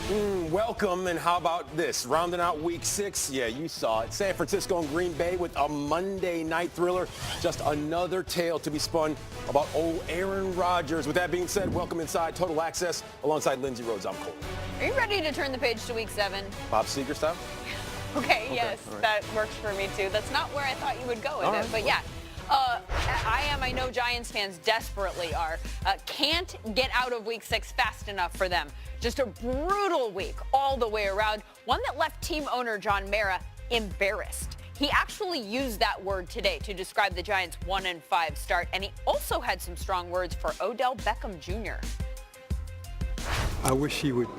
Welcome, and how about this? Rounding out week 6, yeah, you saw it. San Francisco and Green Bay with a Monday night thriller. Just another tale to be spun about old Aaron Rodgers. With that being said, welcome inside Total Access alongside Lindsay Rhodes. I'm Cole. Are you ready to turn the page to week 7? Bob Seger style? Okay, yes, right. that works for me too. That's not where I thought you would go with All it, right. but yeah. I know Giants fans desperately are. Can't get out of week 6 fast enough for them. Just a brutal week all the way around. One that left team owner John Mara embarrassed. He actually used that word today to describe the Giants' 1-5 start, and he also had some strong words for Odell Beckham Jr. I wish he would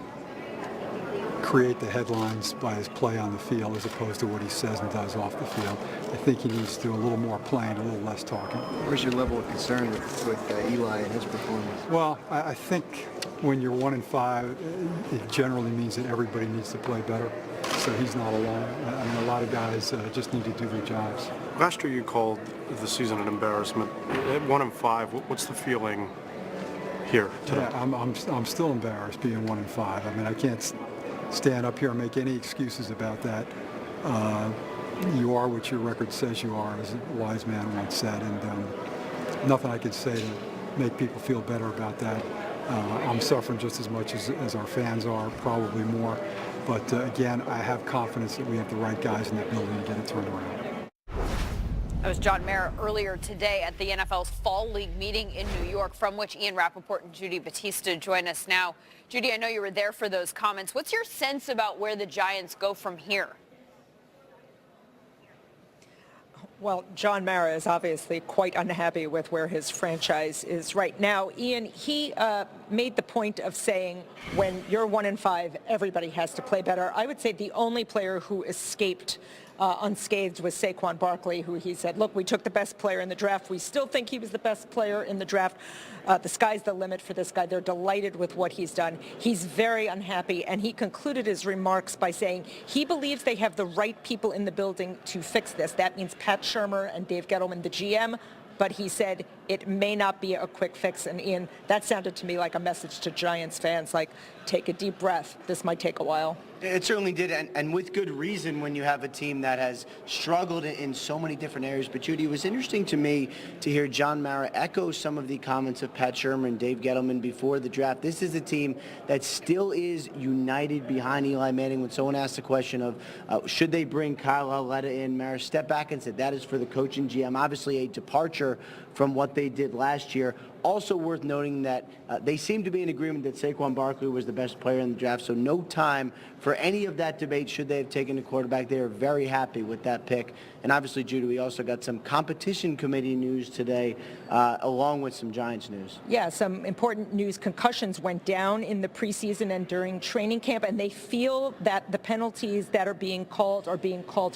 create the headlines by his play on the field as opposed to what he says and does off the field. I think he needs to do a little more playing, a little less talking. Where's your level of concern with Eli and his performance? Well, I think when you're 1-5, it generally means that everybody needs to play better. So he's not alone. I mean, a lot of guys just need to do their jobs. Last year you called the season an embarrassment. At 1-5, what's the feeling here today? Yeah, I'm still embarrassed being 1-5. I mean, I can't stand up here and make any excuses about that. You are what your record says you are, as a wise man once said, and nothing I can say to make people feel better about that. I'm suffering just as much as our fans are, probably more. But again, I have confidence that we have the right guys in the building to get it turned around. That was John Mara earlier today at the NFL's Fall League meeting in New York, from which Ian Rappaport and Judy Batista join us now. Judy, I know you were there for those comments. What's your sense about where the Giants go from here? Well, John Mara is obviously quite unhappy with where his franchise is right now. Ian, he made the point of saying when you're 1-5, everybody has to play better. I would say the only player who escaped unscathed was Saquon Barkley, who he said, look, we took the best player in the draft. We still think he was the best player in the draft. The sky's the limit for this guy. They're delighted with what he's done. He's very unhappy, and he concluded his remarks by saying he believes they have the right people in the building to fix this. That means Pat Shurmur and Dave Gettleman, the GM, but he said it may not be a quick fix. And Ian, that sounded to me like a message to Giants fans, like, take a deep breath. This might take a while. It certainly did, and with good reason when you have a team that has struggled in so many different areas. But, Judy, it was interesting to me to hear John Mara echo some of the comments of Pat Shurmur and Dave Gettleman before the draft. This is a team that still is united behind Eli Manning. When someone asked the question of should they bring Kyle Lauletta in, Mara stepped back and said that is for the coach and GM. Obviously a departure from what they did last year. Also worth noting that they seem to be in agreement that Saquon Barkley was the best player in the draft, so no time for any of that debate should they have taken a quarterback. They are very happy with that pick. And obviously, Judy, we also got some competition committee news today, along with some Giants news. Yeah, some important news. Concussions went down in the preseason and during training camp, and they feel that the penalties that are being called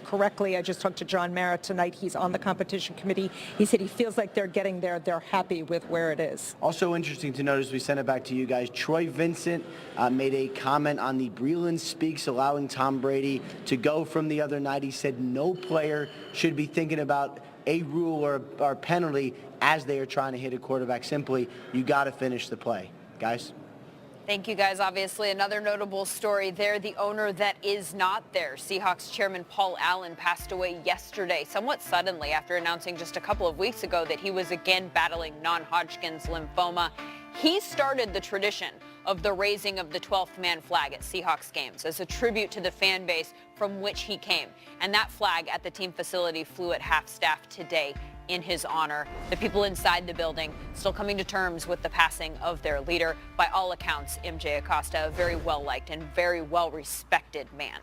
correctly. I just talked to John Mara tonight. He's on the competition committee. He said he feels like they're getting there. They're happy with where it is. Also interesting to note, as we send it back to you guys, Troy Vincent made a comment on the Breland Speaks allowing Tom Brady to go from the other night. He said no player should be thinking about a rule or a penalty as they are trying to hit a quarterback. Simply, you got to finish the play. Guys? Thank you, guys. Obviously, another notable story there, the owner that is not there. Seahawks chairman Paul Allen passed away yesterday, somewhat suddenly, after announcing just a couple of weeks ago that he was again battling non-Hodgkin's lymphoma. He started the tradition of the raising of the 12th man flag at Seahawks games as a tribute to the fan base from which he came. And that flag at the team facility flew at half-staff today in his honor. The people inside the building still coming to terms with the passing of their leader. By all accounts, MJ Acosta, a very well-liked and very well-respected man.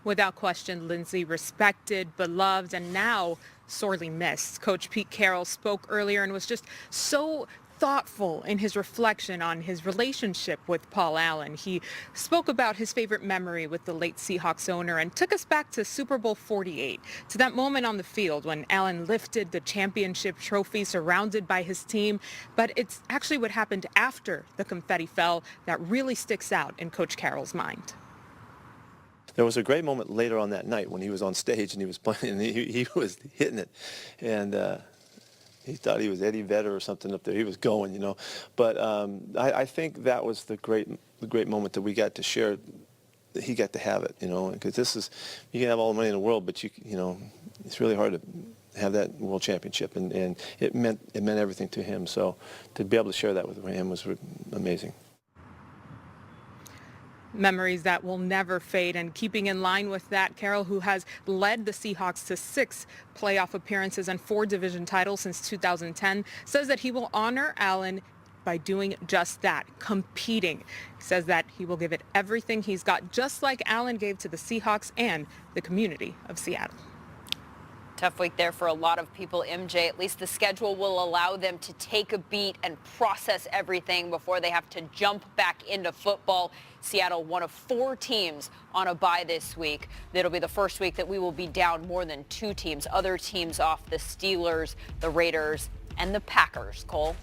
Without question, Lindsay, respected, beloved, and now sorely missed. Coach Pete Carroll spoke earlier and was just so thoughtful in his reflection on his relationship with Paul Allen. He spoke about his favorite memory with the late Seahawks owner and took us back to Super Bowl 48, to that moment on the field when Allen lifted the championship trophy surrounded by his team. But it's actually what happened after the confetti fell that really sticks out in Coach Carroll's mind. There was a great moment later on that night when he was on stage and he was playing and he was hitting it. And he thought he was Eddie Vedder or something up there. He was going, you know. But I think that was the great moment that we got to share. That he got to have it, you know, because this is, you can have all the money in the world, but you know, it's really hard to have that world championship, and it meant everything to him. So to be able to share that with him was amazing. Memories that will never fade. And keeping in line with that, Carroll, who has led the Seahawks to 6 playoff appearances and 4 division titles since 2010, says that he will honor Allen by doing just that, competing. He says that he will give it everything he's got, just like Allen gave to the Seahawks and the community of Seattle. Tough week there for a lot of people, MJ. At least the schedule will allow them to take a beat and process everything before they have to jump back into football. Seattle, one of 4 teams on a bye this week. It'll be the first week that we will be down more than 2 teams. Other teams off: the Steelers, the Raiders, and the Packers. Cole?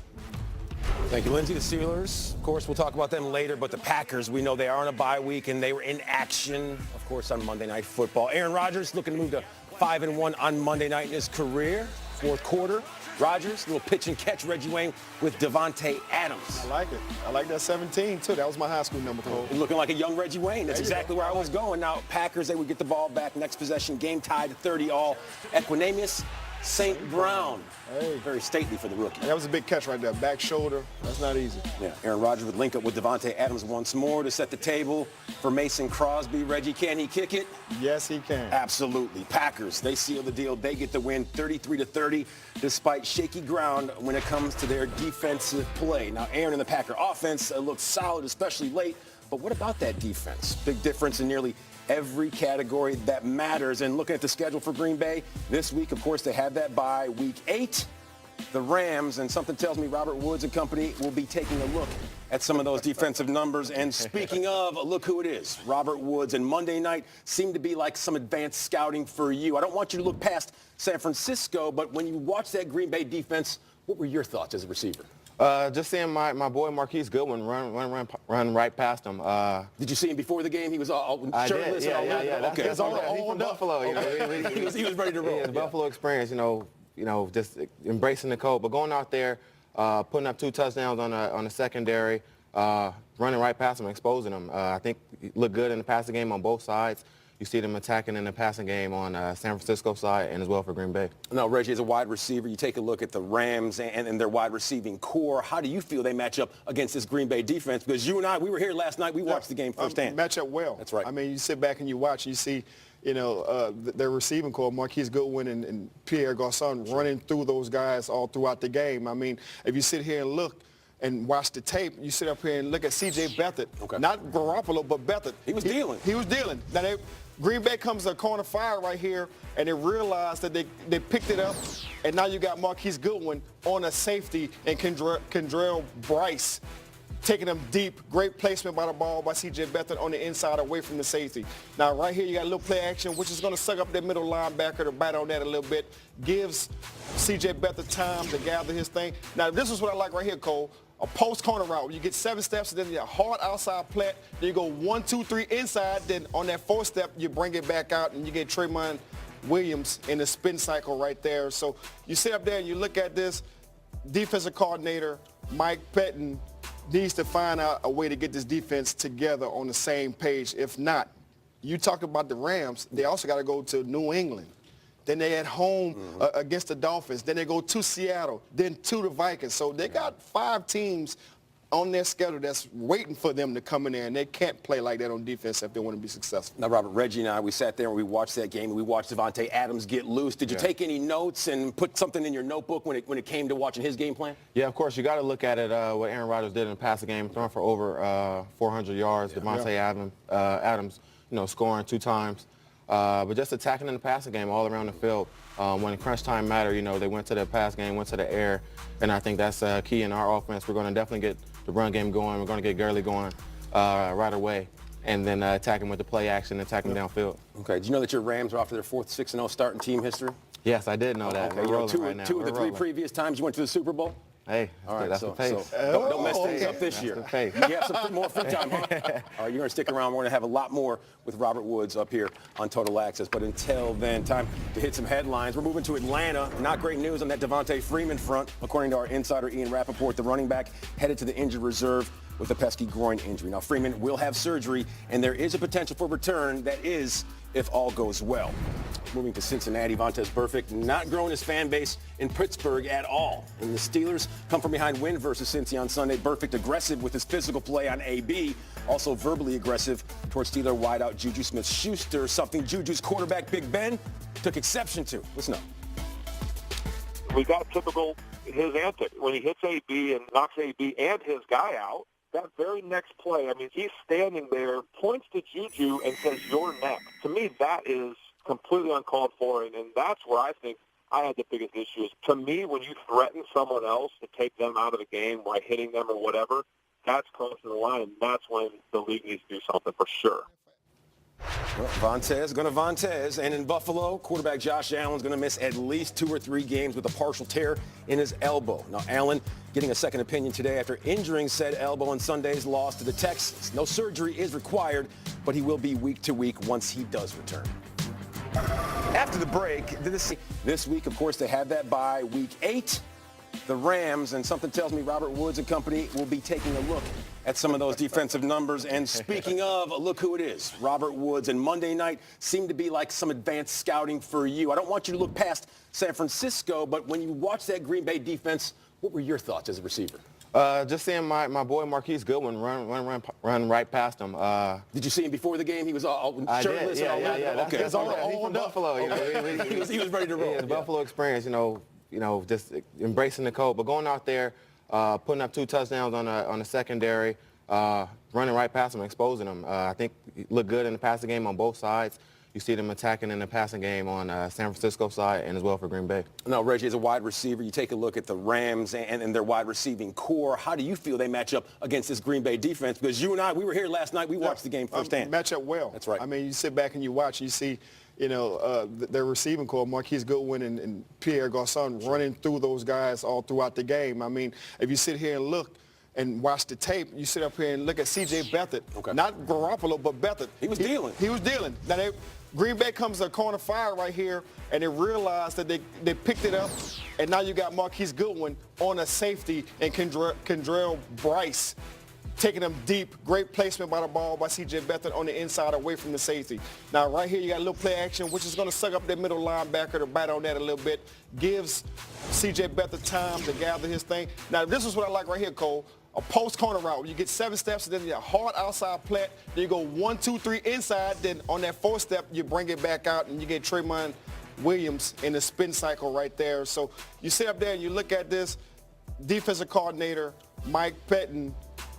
Thank you, Lindsay. The Steelers, of course, we'll talk about them later, but the Packers, we know they are on a bye week, and they were in action, of course, on Monday Night Football. Aaron Rodgers looking to move to 5-1 on Monday night in his career, 4th quarter. Rodgers, little pitch and catch, Reggie Wayne with Davante Adams. I like it. I like that 17, too. That was my high school number, Cole. Looking like a young Reggie Wayne. That's exactly where I was going. Now, Packers, they would get the ball back next possession, game tied at 30 all. Equanimeous St. Brown. Hey. Very stately for the rookie. That was a big catch right there. Back shoulder. That's not easy. Yeah, Aaron Rodgers would link up with Davante Adams once more to set the table for Mason Crosby. Reggie, can he kick it? Yes, he can. Absolutely. Packers, they seal the deal. They get the win 33-30, despite shaky ground when it comes to their defensive play. Now, Aaron and the Packer offense looks solid, especially late. But what about that defense? Big difference in nearly every category that matters. And looking at the schedule for Green Bay, this week, of course, they have that bye. Week 8, the Rams, and something tells me Robert Woods and company will be taking a look at some of those defensive numbers. And speaking of, look who it is, Robert Woods. And Monday night seemed to be like some advanced scouting for you. I don't want you to look past San Francisco, but when you watch that Green Bay defense, what were your thoughts as a receiver? Just seeing my boy Marquise Goodwin run right past him. Did you see him before the game? He was all I shirtless. did. And all Yeah. Okay. He's from Buffalo. You know, he was ready to roll. Yeah, Buffalo experience. You know, just embracing the code, but going out there, putting up 2 touchdowns on the secondary, running right past him, exposing him. I think he looked good in the passing game on both sides. You see them attacking in the passing game on San Francisco side and as well for Green Bay. Now, Reggie, as a wide receiver, you take a look at the Rams and their wide receiving core. How do you feel they match up against this Green Bay defense? Because you and I, we were here last night. We watched the game firsthand. Match up well. That's right. I mean, you sit back and you watch and you see, you know, their receiving core, Marquise Goodwin and Pierre Garçon running through those guys all throughout the game. I mean, if you sit here and look and watch the tape, you sit up here and look at C.J. Beathard. Okay. Not Garoppolo, but Beathard. He was dealing. He was dealing. Now, Green Bay comes to a corner fire right here, and they realized that they picked it up, and now you got Marquise Goodwin on a safety and Kendrell Bryce taking them deep. Great placement by the ball by C.J. Beathard on the inside away from the safety. Now, right here, you got a little play action, which is going to suck up that middle linebacker to bite on that a little bit. Gives C.J. Beathard time to gather his thing. Now, this is what I like right here, Cole. A post corner route. You get 7 steps, and then you have a hard outside plat. Then you go 1, 2, 3 inside. Then on that 4th step, you bring it back out, and you get Tremont Williams in the spin cycle right there. So you sit up there and you look at this. Defensive coordinator Mike Pettin needs to find out a way to get this defense together on the same page. If not, you talk about the Rams. They also got to go to New England. Then they at home against the Dolphins. Then they go to Seattle. Then to the Vikings. So they got 5 teams on their schedule that's waiting for them to come in there, and they can't play like that on defense if they want to be successful. Now, Robert, Reggie and I, we sat there and we watched that game, and we watched Davante Adams get loose. Did you take any notes and put something in your notebook when it came to watching his game plan? Yeah, of course. You got to look at it, what Aaron Rodgers did in the passing game, throwing for over 400 yards. Davante Adams, you know, scoring 2 times. But just attacking in the passing game all around the field. When crunch time mattered, you know, they went to the pass game, went to the air, and I think that's key in our offense. We're going to definitely get the run game going. We're going to get Gurley going right away, and then attacking with the play action, attacking downfield. Okay. Did you know that your Rams are off to their 4th 6-0 start in team history? Yes, I did know that. Okay. We're rolling two right now. of the 3 previous times you went to the Super Bowl? Hey, All right, that's so, the pace. don't mess things up this year. the pace. You have some more free time, huh? All right, you're going to stick around. We're going to have a lot more with Robert Woods up here on Total Access. But until then, time to hit some headlines. We're moving to Atlanta. Not great news on that Devontae Freeman front. According to our insider Ian Rappaport, the running back headed to the injured reserve with a pesky groin injury. Now, Freeman will have surgery, and there is a potential for return. That is, if all goes well. Moving to Cincinnati, Vontaze Burfict not growing his fan base in Pittsburgh at all. And the Steelers come from behind win versus Cincy on Sunday. Burfict aggressive with his physical play on AB, also verbally aggressive towards Steeler wideout Juju Smith-Schuster, something Juju's quarterback Big Ben took exception to. Listen up. We got typical his antic when he hits AB and knocks AB and his guy out. That very next play, I mean, he's standing there, points to Juju and says, "You're next." To me, that is completely uncalled for, and that's where I think I had the biggest issue. Is to me, when you threaten someone else to take them out of the game by hitting them or whatever, that's crossing the line, and that's when the league needs to do something for sure. Well, Vontaze going to Vontaze. And in Buffalo, quarterback Josh Allen's going to miss at least 2 or 3 games with a partial tear in his elbow. Now, Allen getting a second opinion today after injuring said elbow in Sunday's loss to the Texans. No surgery is required, but he will be week to week once he does return. After the break, this week, of course, they have that bye. Week 8, the Rams, and something tells me Robert Woods and company will be taking a look at some of those defensive numbers. And speaking of, look who it is, Robert Woods. And Monday night seemed to be like some advanced scouting for you. I don't want you to look past San Francisco, but when you watch that Green Bay defense, what were your thoughts as a receiver? Just seeing my boy Marquise Goodwin run right past him. Did you see him before the game? He was all shirtless and all that? Yeah. Okay. That's all from Buffalo. You know, he was ready to roll. Yeah, the Buffalo experience, you know, just embracing the code. But going out there, putting up 2 touchdowns on the secondary, running right past him, exposing him. I think he looked good in the passing game on both sides. You see them attacking in the passing game on San Francisco side and as well for Green Bay. Now, Reggie, as a wide receiver, you take a look at the Rams and their wide receiving core. How do you feel they match up against this Green Bay defense? Because you and I, we were here last night. We watched the game firsthand. Match up well. That's right. I mean, you sit back and you watch, you see, you know, their receiving core, Marquise Goodwin and Pierre Garçon running through those guys all throughout the game. I mean, if you sit here and look and watch the tape, you sit up here and look at C.J. Beathard. Okay. Not Garoppolo, but Beathard. He was dealing. He was dealing. Now, Green Bay comes to a corner fire right here, and they realized that they picked it up, and now you got Marquise Goodwin on a safety and Kendrell Bryce taking them deep. Great placement by the ball by C.J. Beathard on the inside away from the safety. Now, right here, you got a little play action, which is going to suck up that middle linebacker to bite on that a little bit. Gives C.J. Beathard time to gather his thing. Now, this is what I like right here, Cole. A post corner route. You get 7 steps, and then you get a hard outside plat. Then you go 1, 2, 3 inside. Then on that 4th step, you bring it back out, and you get Tremont Williams in the spin cycle right there. So you sit up there and you look at this. Defensive coordinator Mike Pettin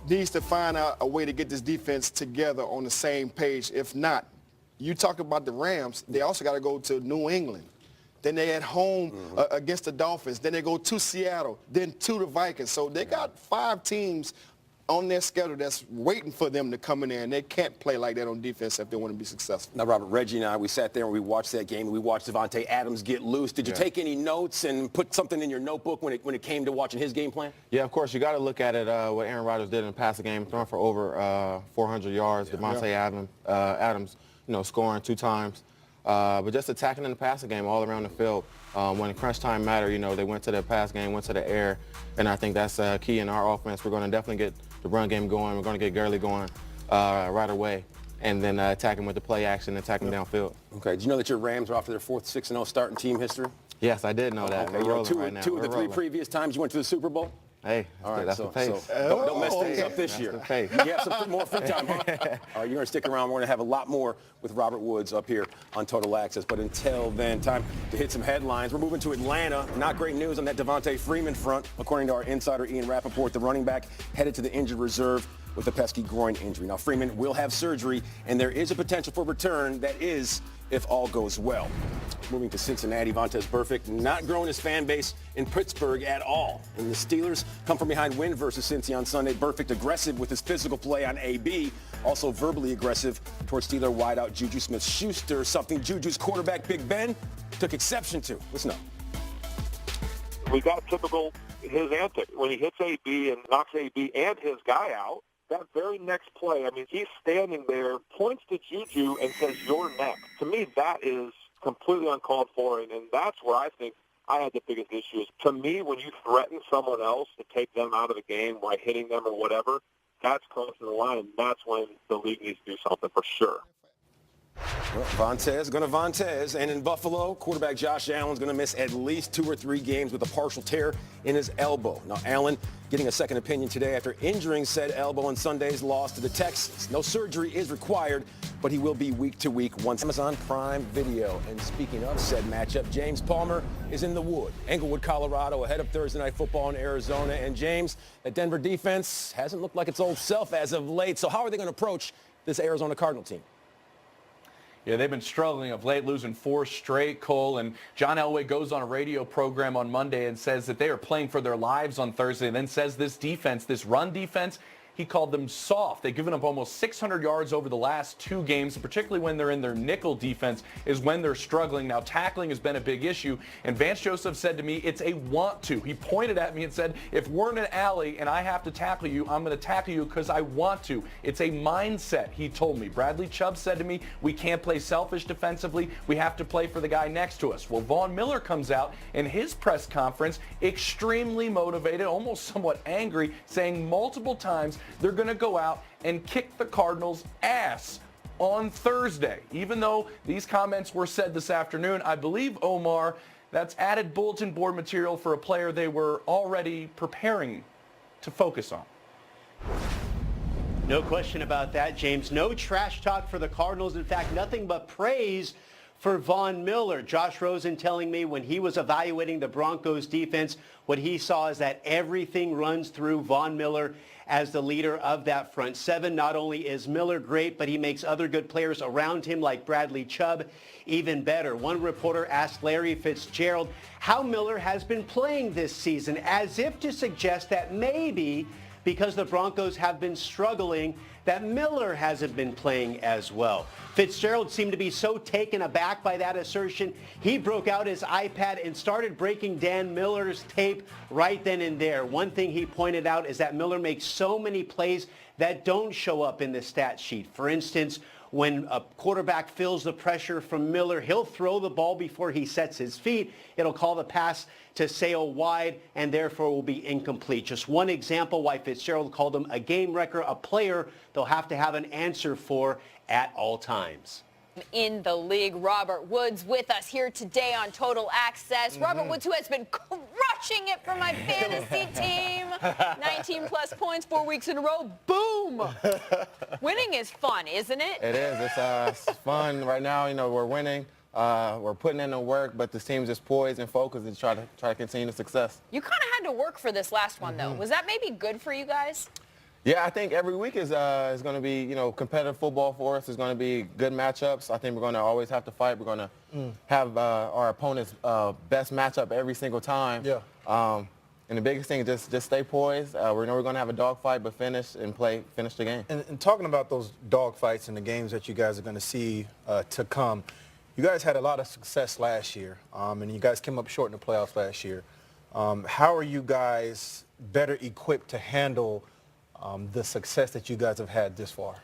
needs to find out a way to get this defense together on the same page. If not, you talk about the Rams. They also got to go to New England. Then they at home against the Dolphins. Then they go to Seattle. Then to the Vikings. So they got 5 teams on their schedule that's waiting for them to come in there, and they can't play like that on defense if they want to be successful. Now, Robert, Reggie and I, we sat there and we watched that game, and we watched Davante Adams get loose. Did you take any notes and put something in your notebook when it came to watching his game plan? Yeah, of course. You got to look at it, what Aaron Rodgers did in the passing game, throwing for over 400 yards. Devontae Adams, you know, scoring 2 times. But just attacking in the passing game all around the field. When crunch time mattered, you know, they went to the pass game, went to the air, and I think that's key in our offense. We're going to definitely get the run game going. We're going to get Gurley going right away, and then attacking with the play action, attacking downfield. Okay. Did you know that your Rams are off to their 4th 6-0 start in team history? Yes, I did know that. Okay. We're rolling right now. 2 of the 3 previous times you went to the Super Bowl? Hey, all right, that's the pace. So don't mess things up this year. The pace. You have some more free time, huh? All right, you're going to stick around. We're going to have a lot more with Robert Woods up here on Total Access. But until then, time to hit some headlines. We're moving to Atlanta. Not great news on that Devontae Freeman front. According to our insider Ian Rappaport, the running back headed to the injured reserve with a pesky groin injury. Now, Freeman will have surgery, and there is a potential for return. That is, if all goes well. Moving to Cincinnati, Vontaze Burfict not growing his fan base in Pittsburgh at all. And the Steelers come from behind win versus Cincy on Sunday. Burfict aggressive with his physical play on AB, also verbally aggressive towards Steeler wideout Juju Smith-Schuster, something Juju's quarterback Big Ben took exception to. Listen up. We got typical his antic. When he hits AB and knocks AB and his guy out, that very next play, I mean, he's standing there, points to Juju and says, "You're next." To me, that is completely uncalled for, and that's where I think I had the biggest issue. Is to me, when you threaten someone else to take them out of the game by hitting them or whatever, that's crossing the line, and that's when the league needs to do something for sure. Well, Vontaze going to Vontaze. And in Buffalo, quarterback Josh Allen's going to miss at least 2 or 3 games with a partial tear in his elbow. Now, Allen getting a second opinion today after injuring said elbow in Sunday's loss to the Texans. No surgery is required, but he will be week to week once Amazon Prime Video. And speaking of said matchup, James Palmer is in the wood. Englewood, Colorado, ahead of Thursday Night Football in Arizona. And James, that Denver defense hasn't looked like its old self as of late. So how are they going to approach this Arizona Cardinal team? Yeah, they've been struggling of late, losing 4 straight, Cole. And John Elway goes on a radio program on Monday and says that they are playing for their lives on Thursday, and then says this defense, this run defense, he called them soft. They've given up almost 600 yards over the last 2 games, particularly when they're in their nickel defense is when they're struggling. Now, tackling has been a big issue, and Vance Joseph said to me, it's a want to. He pointed at me and said, if we're in an alley and I have to tackle you, I'm going to tackle you because I want to. It's a mindset, he told me. Bradley Chubb said to me, we can't play selfish defensively. We have to play for the guy next to us. Well, Von Miller comes out in his press conference extremely motivated, almost somewhat angry, saying multiple times they're going to go out and kick the Cardinals' ass on Thursday. Even though these comments were said this afternoon, I believe, Omar, that's added bulletin board material for a player they were already preparing to focus on. No question about that, James. No trash talk for the Cardinals. In fact, nothing but praise for Von Miller. Josh Rosen telling me when he was evaluating the Broncos defense, what he saw is that everything runs through Von Miller as the leader of that front seven. Not only is Miller great, but he makes other good players around him like Bradley Chubb even better. One reporter asked Larry Fitzgerald how Miller has been playing this season, as if to suggest that maybe because the Broncos have been struggling, that Miller hasn't been playing as well. Fitzgerald seemed to be so taken aback by that assertion, he broke out his iPad and started breaking Dan Miller's tape right then and there. One thing he pointed out is that Miller makes so many plays that don't show up in the stat sheet. For instance, when a quarterback feels the pressure from Miller, he'll throw the ball before he sets his feet. It'll call the pass to Sale wide and therefore will be incomplete. Just one example why Fitzgerald called him a game wrecker, a player they'll have to have an answer for at all times. In the league, Robert Woods with us here today on Total Access. Robert Woods, who has been crushing it for my fantasy team. 19 plus points 4 weeks in a row. Boom! Winning is fun, isn't it? It is. It's fun right now. You know, we're winning. We're putting in the work, but the team's just poised and focused and try to continue the success. You kind of had to work for this last one, though. Was that maybe good for you guys? Yeah, I think every week is going to be, you know, competitive football for us. It's going to be good matchups. I think we're going to always have to fight. We're going to have our opponent's best matchup every single time. Yeah. And the biggest thing is just stay poised. We know we're going to have a dogfight, but finish the game. And talking about those dogfights and the games that you guys are going to see to come, you guys had a lot of success last year, and you guys came up short in the playoffs last year. How are you guys better equipped to handle the success that you guys have had this far?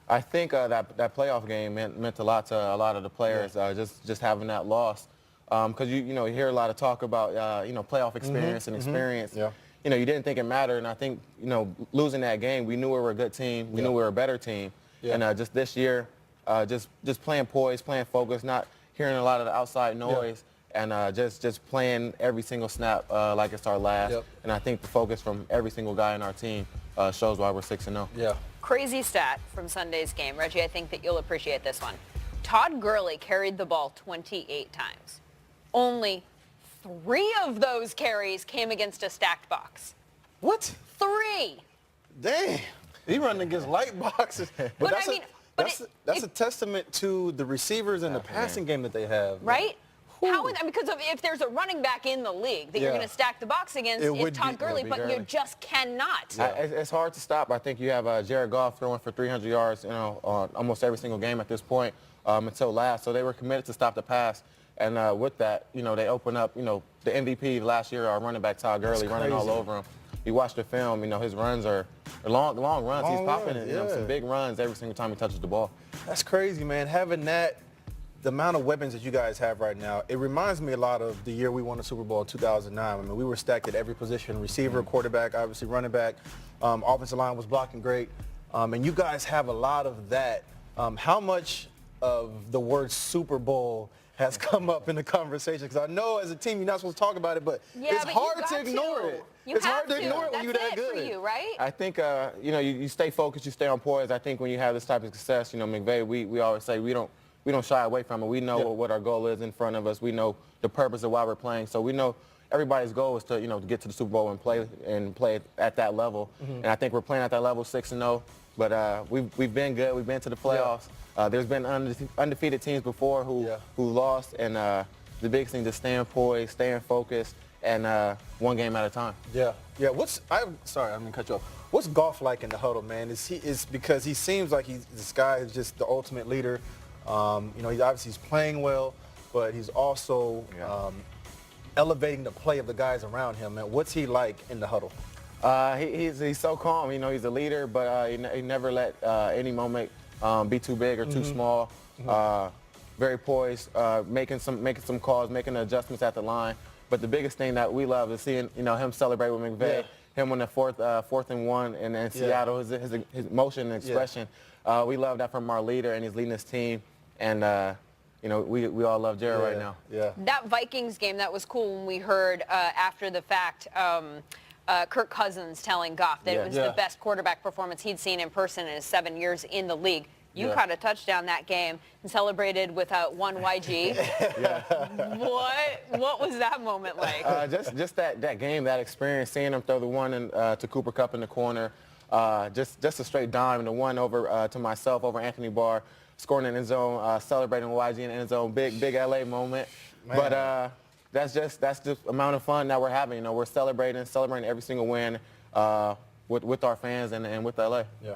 I think that playoff game meant a lot to a lot of the players, just having that loss. Because you hear a lot of talk about playoff experience and experience. Yeah. You know, you didn't think it mattered, and I think losing that game, we knew we were a good team. We knew we were a better team. Yeah. And just this year, just playing poised, playing focused, not hearing a lot of the outside noise, and just playing every single snap like it's our last. Yep. And I think the focus from every single guy in our team shows why we're 6-0. Yeah. Crazy stat from Sunday's game. Reggie, I think that you'll appreciate this one. Todd Gurley carried the ball 28 times. Only 3 of those carries came against a stacked box. What? 3. Dang. He running against light boxes. But that's a testament to the receivers and the passing game that they have. Right? Because if there's a running back in the league that you're going to stack the box against, it's Todd Gurley, but you just cannot. It's hard to stop. I think you have Jared Goff throwing for 300 yards, on almost every single game at this point until last. So they were committed to stop the pass. And with that, they open up, the MVP last year, our running back Todd Gurley, running all over him. You watch the film, his runs are long runs. He's popping some big runs every single time he touches the ball. That's crazy, man. Having that, the amount of weapons that you guys have right now, it reminds me a lot of the year we won the Super Bowl in 2009. I mean, we were stacked at every position, receiver, quarterback, obviously running back. Offensive line was blocking great. And you guys have a lot of that. How much of the word Super Bowl has come up in the conversation? Because I know as a team you're not supposed to talk about it, but it's hard to ignore it. It's hard to ignore it when you're that good. For you, right? I think, you stay focused, you stay on poise. I think when you have this type of success, McVay, we always say we don't shy away from it. We know what our goal is in front of us. We know the purpose of why we're playing. So we know everybody's goal is to, to get to the Super Bowl and play at that level. And I think we're playing at that level 6-0. But we've been good. We've been to the playoffs. There's been undefeated teams before who lost. And the biggest thing is staying poised, staying focused, and one game at a time. Yeah. Sorry, I'm gonna cut you off. What's Goff like in the huddle, man? Is because he seems like this guy is just the ultimate leader. He's playing well, but he's also elevating the play of the guys around him. And what's he like in the huddle? He's so calm. He's a leader, but he never let any moment be too big or too small. Very poised, making some calls, making adjustments at the line. But the biggest thing that we love is seeing him celebrate with McVay. Him on the fourth and one in Seattle, his motion and expression. We love that from our leader, and he's leading his team. And we all love Jared right now. Yeah. That Vikings game, that was cool when we heard after the fact Kirk Cousins telling Goff that it was the best quarterback performance he'd seen in person in his 7 years in the league. You caught a touchdown that game and celebrated with one YG. What was that moment like? Just that game, that experience, seeing him throw the one to Cooper Kupp in the corner, just a straight dime, and the one over to myself over Anthony Barr, scoring in the end zone, celebrating YG in the end zone, big LA moment. Man. But that's just the amount of fun that we're having. We're celebrating every single win with our fans and with LA. Yeah.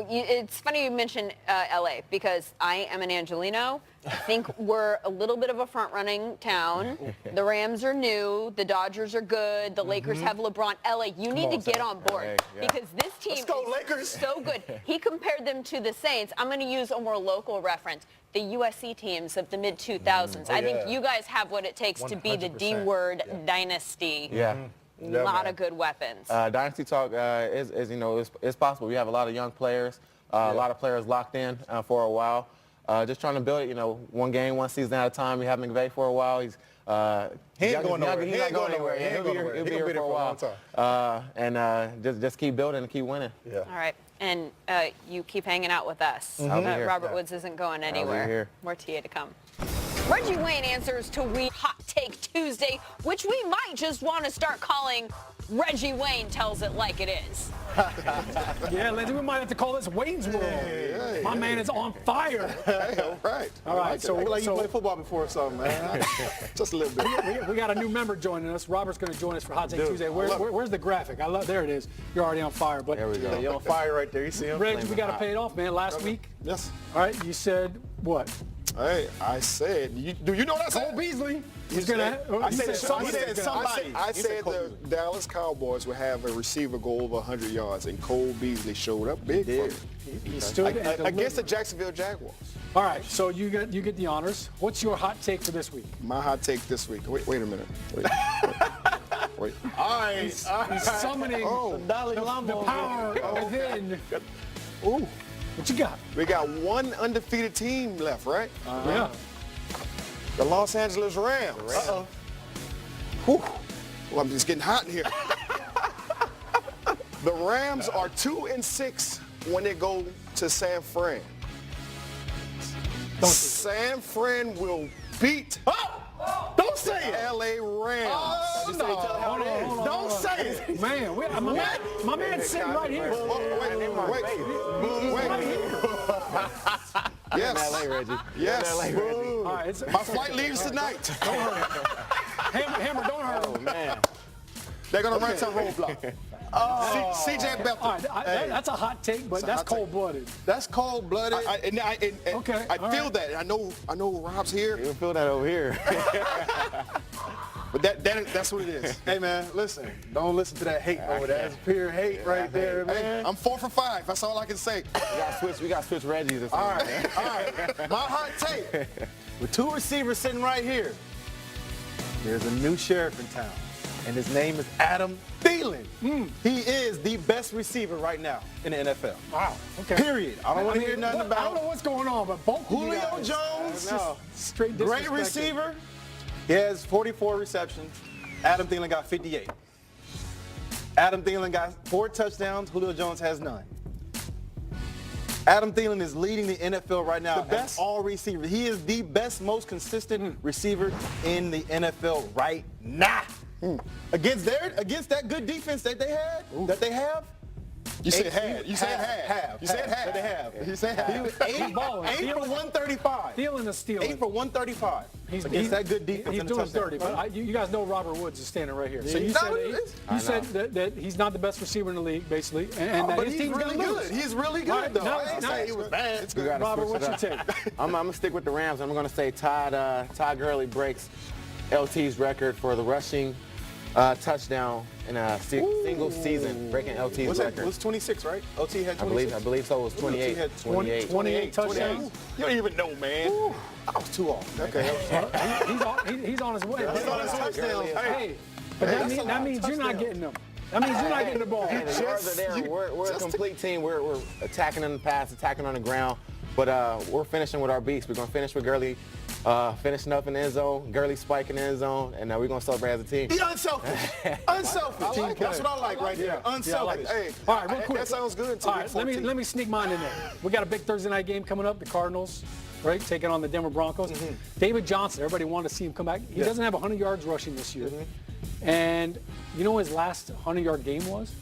It's funny you mention LA because I am an Angelino. I think we're a little bit of a front-running town. The Rams are new. The Dodgers are good. The Lakers have LeBron. LA, you need to get on board because this team is so good. He compared them to the Saints. I'm going to use a more local reference. The USC teams of the mid-2000s. I think you guys have what it takes 100%. To be the D-word dynasty. Yeah. A lot of good weapons. Dynasty talk is possible. We have a lot of young players, a lot of players locked in for a while. Just trying to build it, one game, one season at a time. We have McVay for a while. He's he ain't going nowhere. He's not going anywhere. He'll be here for a while. And just keep building and keep winning. Yeah. All right. And you keep hanging out with us. Robert Woods isn't going anywhere. More TA to come. Reggie Wayne answers to We Hot Take Tuesday, which we might just want to start calling Reggie Wayne Tells It Like It Is. Yeah, Lindsay, we might have to call this Wayne's World. My man is on fire. Hey, all right. All right. So you played football before or something, man. Just a little bit. We got a new member joining us. Robert's going to join us for Hot Take Tuesday. Where's the graphic? There it is. You're already on fire. But there we go. You're on fire right there. You see him? Reggie, we got to pay it off, man. Last week. Yes. All right. You said what? Hey, I said, do you know what I said? Cole Beasley. I said the Dallas Cowboys would have a receiver go over 100 yards, and Cole Beasley showed up big for me. He stood against the Jacksonville Jaguars. All right, so you get the honors. What's your hot take for this week? My hot take this week. Wait a minute. Wait. All right. He's summoning the power within. Ooh. What you got? We got one undefeated team left, right? Yeah. The Los Angeles Rams. Uh-oh. Whew. Well, I'm just getting hot in here. The Rams are 2-6 when they go to San Fran. San Fran will beat don't say it. LA Rams. Oh, no. Don't say it. Man, my man's sitting right here. Wait. Yes. LA, Reggie. Yes. LA, Reggie. All right, my flight leaves tonight. Don't hurt him. Hammer, don't hurt him. Oh, man. They're going to run some roadblock. C.J. Beathard. All right, that's a hot take, but that's cold-blooded. That's cold-blooded. Okay, I feel that. I know Rob's here. You don't feel that over here. But that's what it is. Hey, man, listen. Don't listen to that hate over there. That's pure hate right there, man. Hey, I'm 4 for 5. That's all I can say. We got to switch Reggie's or something. All right. My hot take. With 2 receivers sitting right here, there's a new sheriff in town, and his name is Adam Thielen. He is the best receiver right now in the NFL. Wow. Okay. Period. I don't want to hear nothing about I don't know what's going on, but both of you Julio guys, Jones, straight great disrespected. receiver. He has 44 receptions. Adam Thielen got 58. Adam Thielen got 4 touchdowns. Julio Jones has none. Adam Thielen is leading the NFL right now as all receivers. He is the best, most consistent receiver in the NFL right now. Against that good defense that they have. You said had. You said had. You said had. They have. You said had. 8 for 135. Thielen is stealing. 8 for 135. Against that good defense. He's in the doing his touchdown. dirty, but you guys know Robert Woods is standing right here. So you said that he's not the best receiver in the league, basically, and that but his he's team's really going to lose. good. He's really good, though. Now, I ain't saying he was bad. It's good. Robert, what's your take? I'm going to stick with the Rams. I'm going to say Todd Gurley breaks LT's record for the rushing touchdown in a single season, breaking LT's record. It was 26, right? LT had 26? I believe so. It was 28. 28 touchdowns? You don't even know, man. I was too off. Okay. He's on his way. He's on his touchdown. Hey, but that means you're not getting them. That means you're not getting the ball. Hey, the yards are there. We're a complete team. We're attacking on the pass, attacking on the ground, but we're finishing with our beats. We're going to finish with Gurley finishing up in the end zone, Gurley spiking in the end zone, and we're going to celebrate as a team. Be unselfish. Unselfish. That's what I like right there. Unselfish. Hey, all right, real quick. That sounds good. All right, let me sneak mine in there. We got a big Thursday night game coming up. The Cardinals, right, taking on the Denver Broncos. David Johnson, everybody wanted to see him come back. He doesn't have 100 yards rushing this year. And you know what his last 100-yard game was?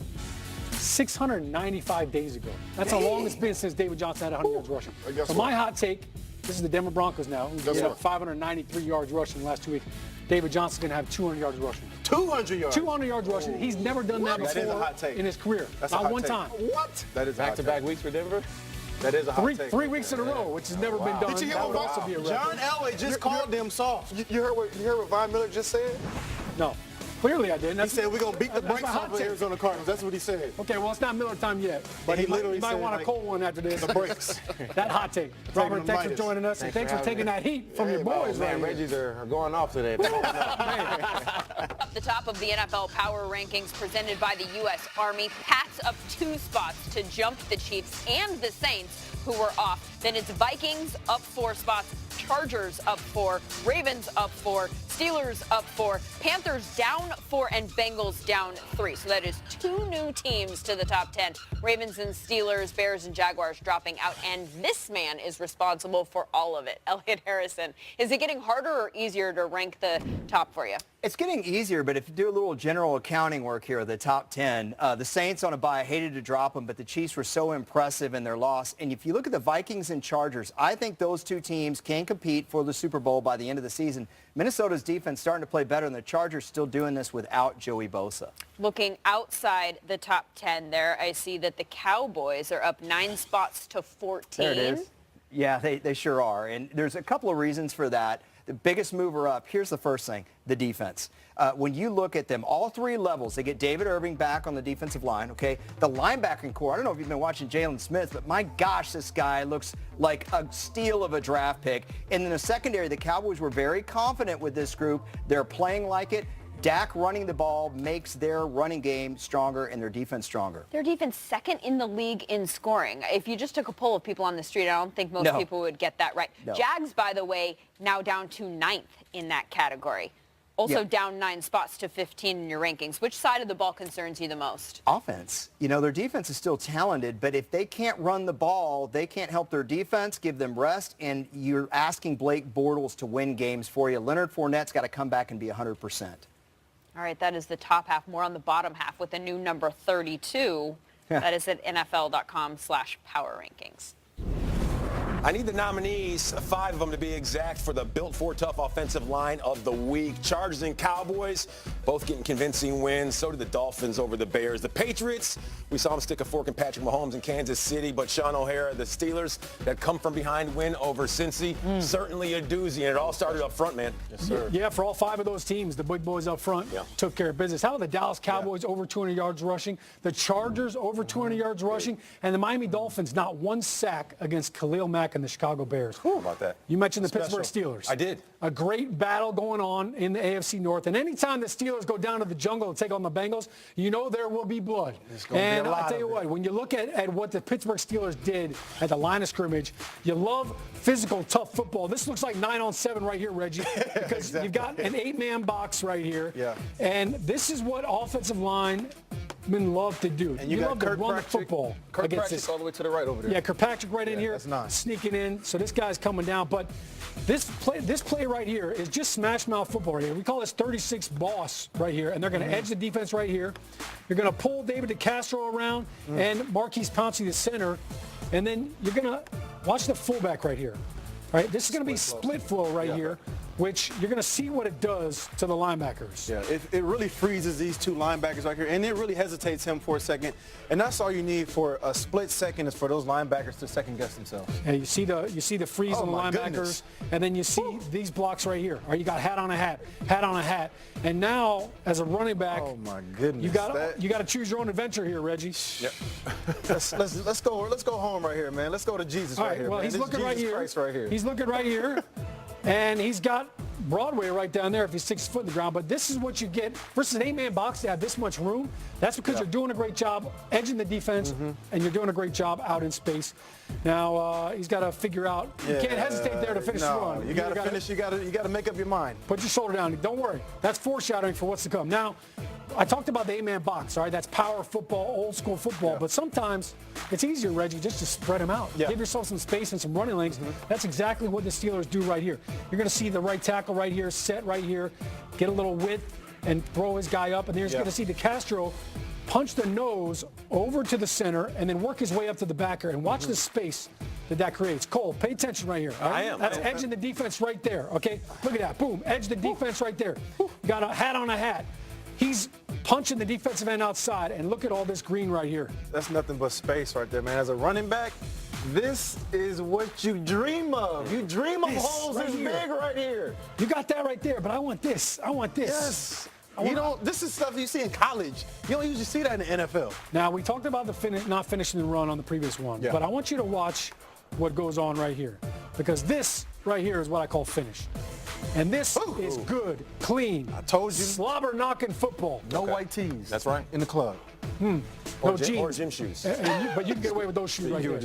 695 days ago. That's how long it's been since David Johnson had 100 yards rushing. So my hot take, this is the Denver Broncos now, who gave up 593 yards rushing the last 2 weeks. David Johnson's going to have 200 yards rushing. 200 yards? 200 yards rushing. He's never done that before in his career. That's Not one time. What? That is back-to-back weeks for Denver? That is a hot take. 3 weeks in a row, which has never been done. Did you hear That would what also be a record. John Elway just called them soft. You heard what Von Miller just said? No. Clearly I didn't. He said we're going to beat the brakes off of take. Arizona Cardinals. That's what he said. Okay, well, it's not Miller time yet. But he might literally said, want a cold one after this. The brakes. That hot take. Robert, thanks for joining us, and thanks for taking that heat from your boys right Man, here. Reggie's are going off today. Up the top of the NFL Power Rankings presented by the U.S. Army, Pats up 2 spots to jump the Chiefs and the Saints, who were off. Then it's Vikings up 4 spots, Chargers up 4, Ravens up 4, Steelers up 4, Panthers down 4, and Bengals down 3. So that is 2 new teams to the top 10. Ravens and Steelers, Bears and Jaguars dropping out, and this man is responsible for all of it. Elliot Harrison, is it getting harder or easier to rank the top for you? It's getting easier, but if you do a little general accounting work here, the top 10, the Saints on a bye, hated to drop them, but the Chiefs were so impressive in their loss. And if you look at the Vikings and Chargers, I think those 2 teams can compete for the Super Bowl by the end of the season. Minnesota's defense starting to play better, and the Chargers still doing this without Joey Bosa. Looking outside the top 10 there, I see that the Cowboys are up 9 spots to 14. There it is. Yeah, they sure are. And there's a couple of reasons for that. The biggest mover up, here's the first thing, the defense. When you look at them, all 3 levels, they get David Irving back on the defensive line, okay? The linebacking core, I don't know if you've been watching Jalen Smith, but my gosh, this guy looks like a steal of a draft pick. And in the secondary, the Cowboys were very confident with this group. They're playing like it. Dak running the ball makes their running game stronger and their defense stronger. Their defense second in the league in scoring. If you just took a poll of people on the street, I don't think most people would get that right. No. Jags, by the way, now down to 9th in that category. Also down 9 spots to 15 in your rankings. Which side of the ball concerns you the most? Offense. You know, their defense is still talented, but if they can't run the ball, they can't help their defense, give them rest, and you're asking Blake Bortles to win games for you. Leonard Fournette's got to come back and be 100%. All right, that is the top half. More on the bottom half with a new number 32. That is at NFL.com/power rankings. I need the nominees, 5 of them to be exact, for the Built for Tough Offensive Line of the Week. Chargers and Cowboys, both getting convincing wins. So did the Dolphins over the Bears. The Patriots, we saw them stick a fork in Patrick Mahomes in Kansas City, but Sean O'Hara, the Steelers, that come from behind win over Cincy, certainly a doozy, and it all started up front, man. Yes, sir. Yeah, for all 5 of those teams, the big boys up front took care of business. How about the Dallas Cowboys over 200 yards rushing, the Chargers over 200 yards rushing, and the Miami Dolphins not one sack against Khalil Mack and the Chicago Bears. How about that? You mentioned the Pittsburgh Steelers. I did. A great battle going on in the AFC North. And anytime the Steelers go down to the jungle to take on the Bengals, you know there will be blood. And I'll tell you what, when you look at what the Pittsburgh Steelers did at the line of scrimmage, you love physical, tough football. This looks like 9-on-7 right here, Reggie, because you've got an 8-man box right here. Yeah. And this is what offensive linemen love to do. And you got love to run the football. Kirkpatrick all the way to the right over there. Yeah, Kirkpatrick right in here, that's nice. sneaking in. So this guy's coming down. But this play right here is just smash mouth football right here. We call this 36 boss right here, and they're going to edge the defense right here. You're going to pull David DeCastro around and Marquise Pouncey, the center, and then you're going to watch the fullback right here. All right, this is going to be split flow right here, which you're going to see what it does to the linebackers. Yeah, it really freezes these 2 linebackers right here, and it really hesitates him for a second. And that's all you need for a split second, is for those linebackers to second-guess themselves. And you see the freeze on the linebackers, goodness. and then you see these blocks right here. All right, you got hat on a hat, and now as a running back, oh my goodness, you got to choose your own adventure here, Reggie. Yep. let's go home right here, man. Let's go to Jesus right here. Well, man. he's This looking Jesus right here. Christ right here. He's looking right here, and he's got Broadway right down there if he's 6 foot in the ground. But this is what you get versus an 8-man box to have this much room. That's because you're doing a great job edging the defense, and you're doing a great job out in space. Now he's got to figure out. You can't hesitate there to finish the run. You got to finish. You got to make up your mind. Put your shoulder down. Don't worry. That's foreshadowing for what's to come. Now, I talked about the 8-man box. All right, that's power football, old school football. But sometimes it's easier, Reggie, just to spread them out. Give yourself some space and some running lanes. That's exactly what the Steelers do right here. You're going to see the right tackle right here, set right here, get a little width, and throw his guy up. And then you're going to see DeCastro punch the nose over to the center and then work his way up to the backer. And watch the space that creates. Cole, pay attention right here. Right? I am. That's edging the defense right there, okay? Look at that. Boom. Edge the defense right there. You got a hat on a hat. He's punching the defensive end outside, and look at all this green right here. That's nothing but space right there, man. As a running back, this is what you dream of. You dream of holes this big right here. You got that right there, but I want this. I want this. Yes. This is stuff you see in college. You don't usually see that in the NFL. Now, we talked about not finishing the run on the previous one, but I want you to watch what goes on right here, because this right here is what I call finish. And this is good, clean. I told you. Slobber knocking football. No white tees. That's right. In the club. No jeans. Or gym shoes. But you can get away with those shoes right here.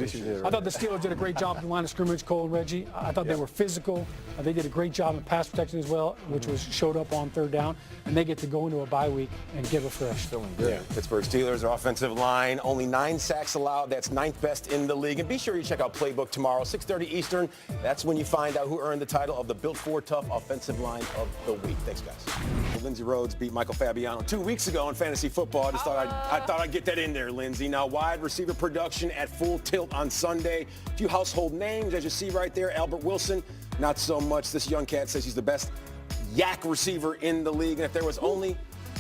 I thought the Steelers did a great job in the line of scrimmage, Cole and Reggie. I thought they were physical. They did a great job in pass protection as well, which showed up on 3rd down. And they get to go into a bye week and get refreshed. Feeling good. Yeah. Pittsburgh Steelers, their offensive line, only 9 sacks allowed. That's 9th best in the league. And be sure you check out Playbook tomorrow, 6:30 Eastern. That's when you find out who earned the title of the Built for Tough Offensive Line of the Week. Thanks, guys. Lindsey Rhodes beat Michael Fabiano 2 weeks ago in fantasy football. I thought I'd get that in there, Lindsey. Now, wide receiver production at full tilt on Sunday. A few household names, as you see right there. Albert Wilson, not so much. This young cat says he's the best yak receiver in the league. And if there was only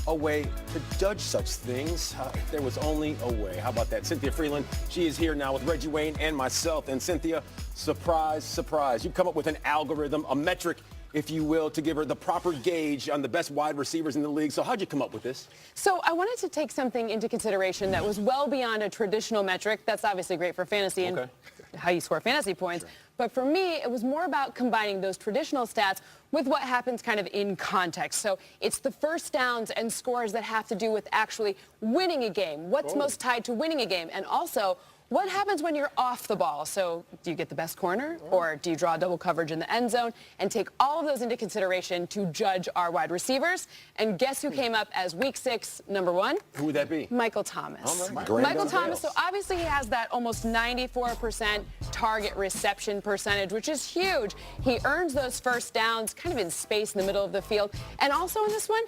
a way to judge such things, if there was only a way. How about that? Cynthia Freeland, she is here now with Reggie Wayne and myself. And Cynthia, surprise, surprise. You've come up with an algorithm, a metric, if you will, to give her the proper gauge on the best wide receivers in the league. So how'd you come up with this? So I wanted to take something into consideration that was well beyond a traditional metric. That's obviously great for fantasy and how you score fantasy points. Sure. But for me, it was more about combining those traditional stats with what happens kind of in context. So it's the first downs and scores that have to do with actually winning a game. What's most tied to winning a game? And also, what happens when you're off the ball? So do you get the best corner, or do you draw double coverage in the end zone? And take all of those into consideration to judge our wide receivers. And guess who came up as week 6, number 1? Who would that be? Michael Thomas. Michael Thomas, so obviously he has that almost 94% target reception percentage, which is huge. He earns those first downs kind of in space in the middle of the field. And also in this one,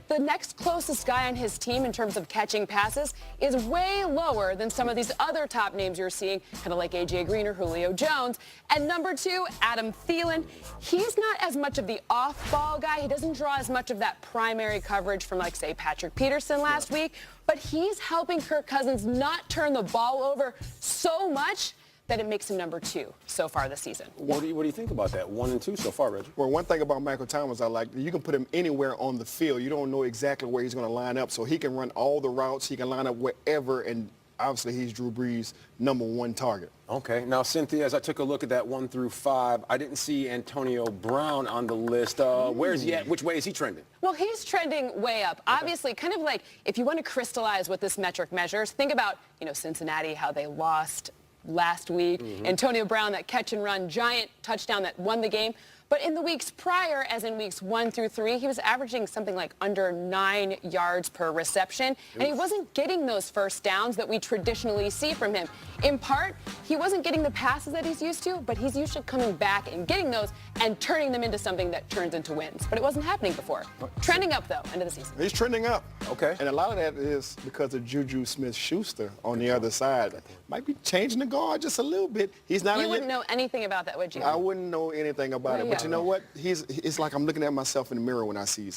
the next closest guy on his team in terms of catching passes is way lower than some of these other top names you're seeing, kind of like A.J. Green or Julio Jones. And number 2, Adam Thielen. He's not as much of the off-ball guy. He doesn't draw as much of that primary coverage from, like, say, Patrick Peterson last week. But he's helping Kirk Cousins not turn the ball over so much that it makes him number 2 so far this season. What do you think about that? 1 and 2 so far, Reggie? Well, one thing about Michael Thomas I like, you can put him anywhere on the field. You don't know exactly where he's going to line up, so he can run all the routes. He can line up wherever, and obviously he's Drew Brees' number 1 target. Okay. Now, Cynthia, as I took a look at that 1 through 5, I didn't see Antonio Brown on the list. Where's he at? Which way is he trending? Well, he's trending way up. Okay. Obviously, kind of like if you want to crystallize what this metric measures, think about, Cincinnati, how they lost last week. Antonio Brown, that catch and run giant touchdown that won the game. But in the weeks prior, as in weeks 1 through 3, he was averaging something like under 9 yards per reception. And he wasn't getting those first downs that we traditionally see from him. In part, he wasn't getting the passes that he's used to, but he's usually coming back and getting those and turning them into something that turns into wins. But it wasn't happening before. Trending up, though, end of the season. He's trending up. Okay. And a lot of that is because of Juju Smith-Schuster on the other side. Might be changing the guard just a little bit. He's not. You wouldn't know anything about that, would you? I wouldn't know anything about it. But you know what? It's like I'm looking at myself in the mirror when I see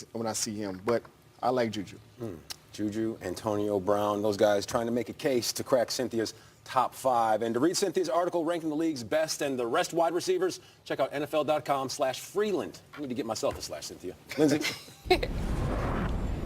him. But I like Juju. Juju, Antonio Brown, those guys trying to make a case to crack Cynthia's top 5. And to read Cynthia's article ranking the league's best and the rest wide receivers, check out NFL.com/Freeland. I need to get myself a slash, Cynthia. Lindsay?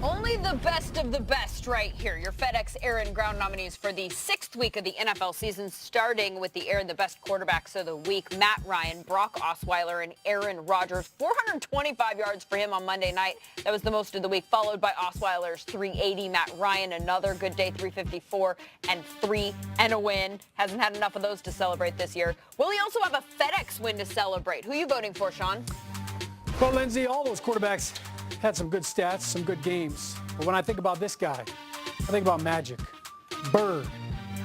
Only the best of the best right here. Your FedEx Air and Ground nominees for the 6th week of the NFL season, starting with the Air and the best quarterbacks of the week, Matt Ryan, Brock Osweiler, and Aaron Rodgers. 425 yards for him on Monday night. That was the most of the week, followed by Osweiler's 380. Matt Ryan, another good day, 354 and 3 and a win. Hasn't had enough of those to celebrate this year. Will he also have a FedEx win to celebrate? Who are you voting for, Sean? Well, Lindsay, all those quarterbacks had some good stats, some good games. But when I think about this guy, I think about Magic, Bird,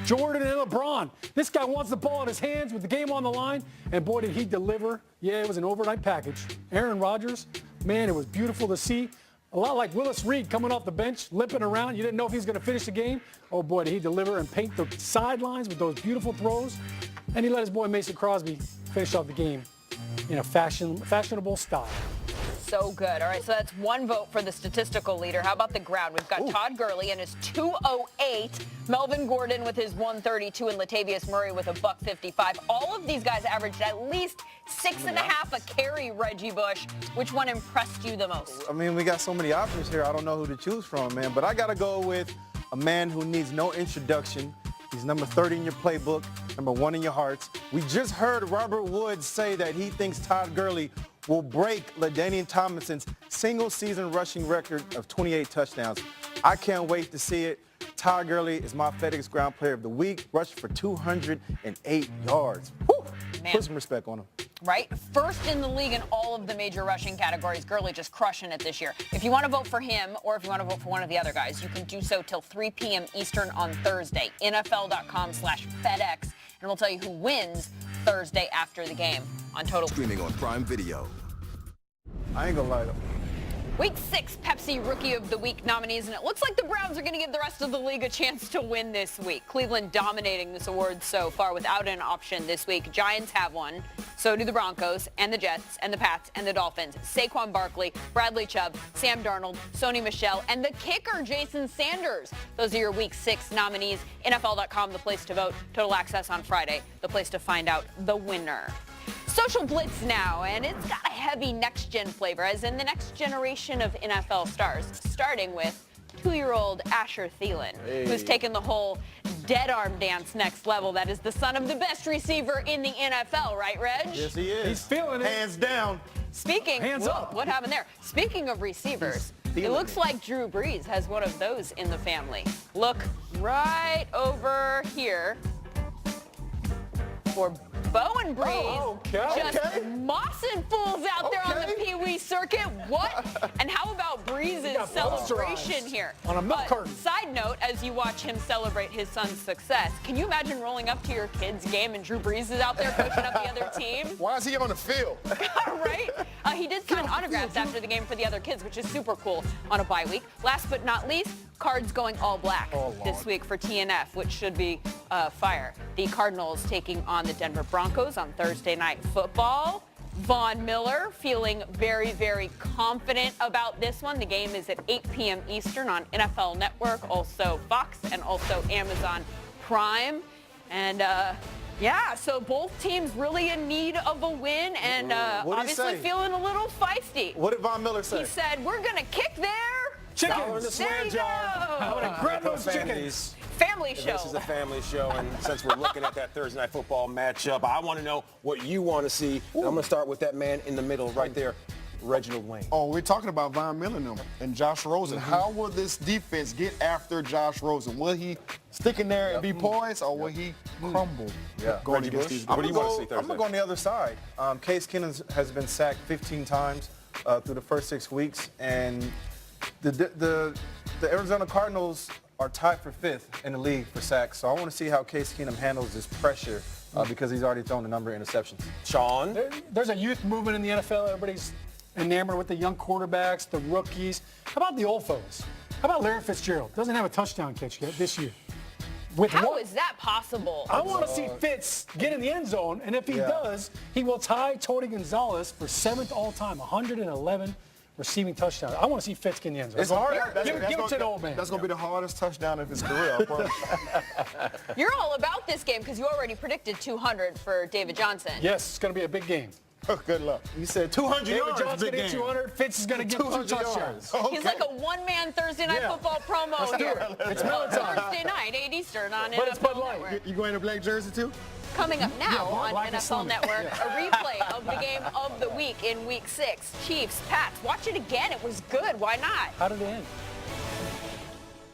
Jordan, and LeBron. This guy wants the ball in his hands with the game on the line, and boy, did he deliver. Yeah, it was an overnight package. Aaron Rodgers, man, it was beautiful to see. A lot like Willis Reed coming off the bench, limping around. You didn't know if he was going to finish the game. Oh, boy, did he deliver and paint the sidelines with those beautiful throws. And he let his boy Mason Crosby finish off the game in a fashionable style. So good. All right, so that's 1 vote for the statistical leader. How about the ground? We've got Todd Gurley and his 208, Melvin Gordon with his 132, and Latavius Murray with a $155. All of these guys averaged at least 6.5 a carry, Reggie Bush. Which one impressed you the most? I mean, we got so many options here. I don't know who to choose from, man. But I got to go with a man who needs no introduction. He's number 30 in your playbook, number 1 in your hearts. We just heard Robert Woods say that he thinks Todd Gurley will break LaDainian Tomlinson's single-season rushing record of 28 touchdowns. I can't wait to see it. Todd Gurley is my FedEx Ground Player of the Week, rushed for 208 yards. Woo! Put some respect on him. Right? First in the league in all of the major rushing categories. Gurley just crushing it this year. If you want to vote for him or if you want to vote for one of the other guys, you can do so till 3 p.m. Eastern on Thursday. NFL.com/FedEx. And we'll tell you who wins Thursday after the game on Total. Streaming on Prime Video. I ain't gonna lie though. Week 6 Pepsi Rookie of the Week nominees, and it looks like the Browns are going to give the rest of the league a chance to win this week. Cleveland dominating this award so far without an option this week. Giants have one. So do the Broncos and the Jets and the Pats and the Dolphins. Saquon Barkley, Bradley Chubb, Sam Darnold, Sony Michel, and the kicker, Jason Sanders. Those are your Week 6 nominees. NFL.com, the place to vote. Total Access on Friday, the place to find out the winner. Social Blitz now, and it's got a heavy next-gen flavor, as in the next generation of NFL stars, starting with 2-year-old Asher Thielen, who's taken the whole dead arm dance next level. That is the son of the best receiver in the NFL, right, Reg? Yes, he is. He's feeling it. Hands down. Hands up. What happened there? Speaking of receivers, it looks like Drew Brees has one of those in the family. Look right over here for Bowen Breeze just Okay. mossing fools out there on the Pee Wee circuit. What? And how about Breeze's got celebration pasteurized here? on a milk carton. Side note, as you watch him celebrate his son's success, can you imagine rolling up to your kid's game and Drew Brees is out there coaching up the other team? Why is he on the field? Right? He did sign autographs after the game for the other kids, which is super cool on a bye week. Last but not least, Cards going all black this week for TNF, which should be fire. The Cardinals taking on the Denver Broncos on Thursday Night Football. Von Miller feeling very, very confident about this one. The game is at 8 p.m. Eastern on NFL Network, also Fox, and also Amazon Prime. And yeah, so both teams really in need of a win and obviously feeling a little feisty. What did Von Miller say? He said, we're going to kick their Chickens. There you go. Grab those chickens. Family show. This is a family show, and since we're looking at that Thursday Night Football matchup, I want to know what you want to see. And I'm going to start with that man in the middle right there, Reginald Wayne. Oh, we're talking about Von Miller now and Josh Rosen. How will this defense get after Josh Rosen? Will he stick in there and be poised, or will he crumble going against these guys? What do you want to see I'm Thursday? going to go on the other side. Case Keenum has been sacked 15 times through the first 6 weeks, and the Arizona Cardinals are tied for 5th in the league for sacks. So I want to see how Case Keenum handles this pressure because he's already thrown a number of interceptions. Sean? There's a youth movement in the NFL. Everybody's enamored with the young quarterbacks, the rookies. How about the old folks? How about Larry Fitzgerald? Doesn't have a touchdown catch yet this year. How is that possible? I want to see Fitz get in the end zone, and if he does, he will tie Tony Gonzalez for 7th all-time, 111 receiving touchdowns. I want to see Fitz get in the end zone. It's hard. Give it to the old man. That's going to be the hardest touchdown of his career, I promise. You're all about this game because you already predicted 200 for David Johnson. Yes, it's going to be a big game. Good luck. You said 200 David yards. John's going to get 200. Fitz is going to get 2 touchdowns. He's like a one-man Thursday Night Football promo Let's do here. it. It's Miller time. Thursday night, 8 Eastern on But it's Bud NFL Light. Network. You going to black jersey too? Coming up now on like a NFL Sunday. Network, a replay of the game of the week in Week 6. Chiefs, Pats. Watch it again. It was good. Why not? How did it end?